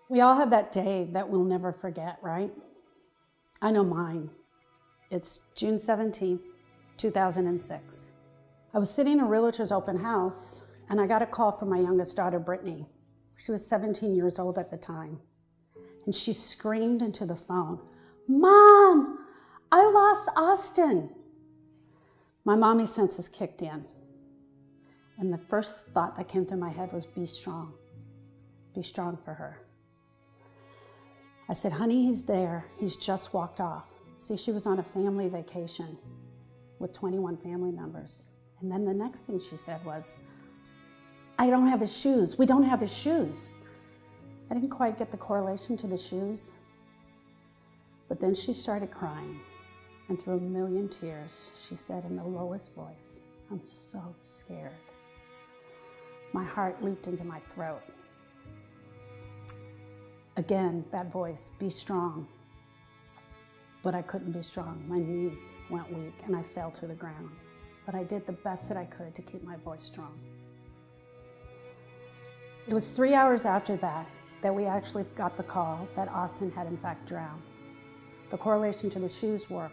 We all have that day that we'll never forget, right? I know mine. It's June 17th, 2006. I was sitting in a realtor's open house and I got a call from my youngest daughter, Brittani. She was 17 years old at the time. And she screamed into the phone, "Mom, I lost Austin." My mommy senses kicked in. And the first thought that came to my head was, be strong. Be strong for her. I said, "Honey, he's there. He's just walked off." See, she was on a family vacation with 21 family members. And then the next thing she said was, "I don't have his shoes. We don't have his shoes." I didn't quite get the correlation to the shoes. But then she started crying. And through a million tears, she said in the lowest voice, "I'm so scared." My heart leaped into my throat. Again, that voice, be strong. But I couldn't be strong. My knees went weak and I fell to the ground. But I did the best that I could to keep my voice strong. It was 3 hours after that we actually got the call that Austin had in fact drowned. The correlation to the shoes were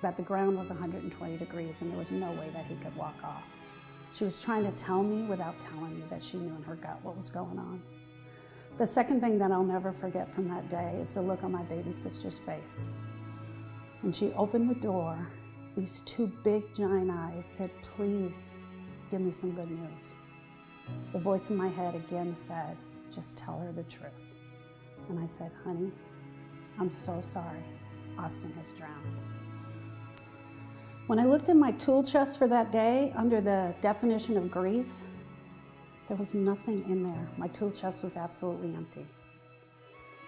that the ground was 120 degrees and there was no way that he could walk off. She was trying to tell me without telling me that she knew in her gut what was going on. The second thing that I'll never forget from that day is the look on my baby sister's face. When she opened the door, these two big giant eyes said, "Please give me some good news." The voice in my head again said, "Just tell her the truth." And I said, "Honey, I'm so sorry. Austin has drowned." When I looked in my tool chest for that day under the definition of grief, there was nothing in there. My tool chest was absolutely empty.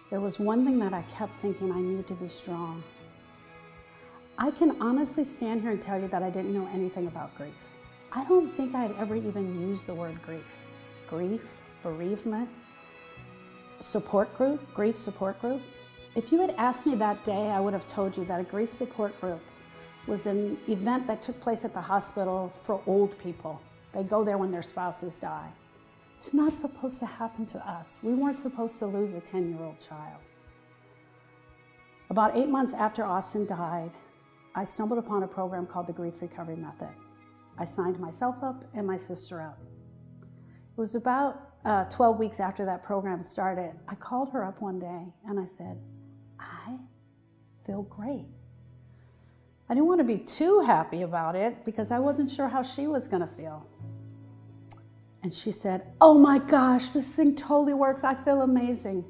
There was one thing that I kept thinking I needed to be strong. I can honestly stand here and tell you that I didn't know anything about grief. I don't think I'd ever even used the word grief. Grief, bereavement, support group, grief support group. If you had asked me that day, I would have told you that a grief support group was an event that took place at the hospital for old people. They go there when their spouses die. It's not supposed to happen to us. We weren't supposed to lose a 10-year-old child. About 8 months after Austin died, I stumbled upon a program called the Grief Recovery Method. I signed myself up and my sister up. It was about 12 weeks after that program started. I called her up one day and I said, "I feel great." I didn't want to be too happy about it because I wasn't sure how she was going to feel. And she said, "Oh my gosh, this thing totally works. I feel amazing."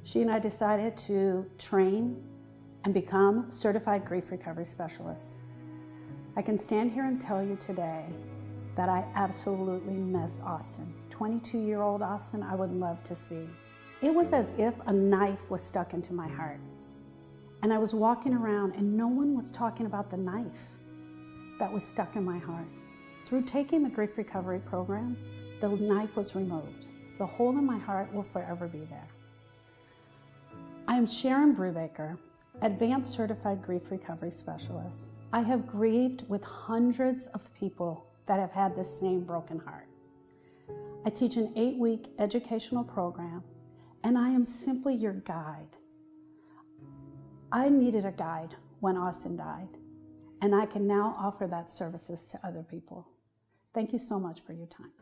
She and I decided to train and become certified grief recovery specialists. I can stand here and tell you today that I absolutely miss Austin. 22-year-old Austin, I would love to see. It was as if a knife was stuck into my heart. And I was walking around and no one was talking about the knife that was stuck in my heart. Through taking the grief recovery program, the knife was removed. The hole in my heart will forever be there. I am Sharon Brubaker, Advanced Certified Grief Recovery Specialist. I have grieved with hundreds of people that have had this same broken heart. I teach an 8-week educational program, and I am simply your guide. I needed a guide when Austin died, and I can now offer that services to other people. Thank you so much for your time.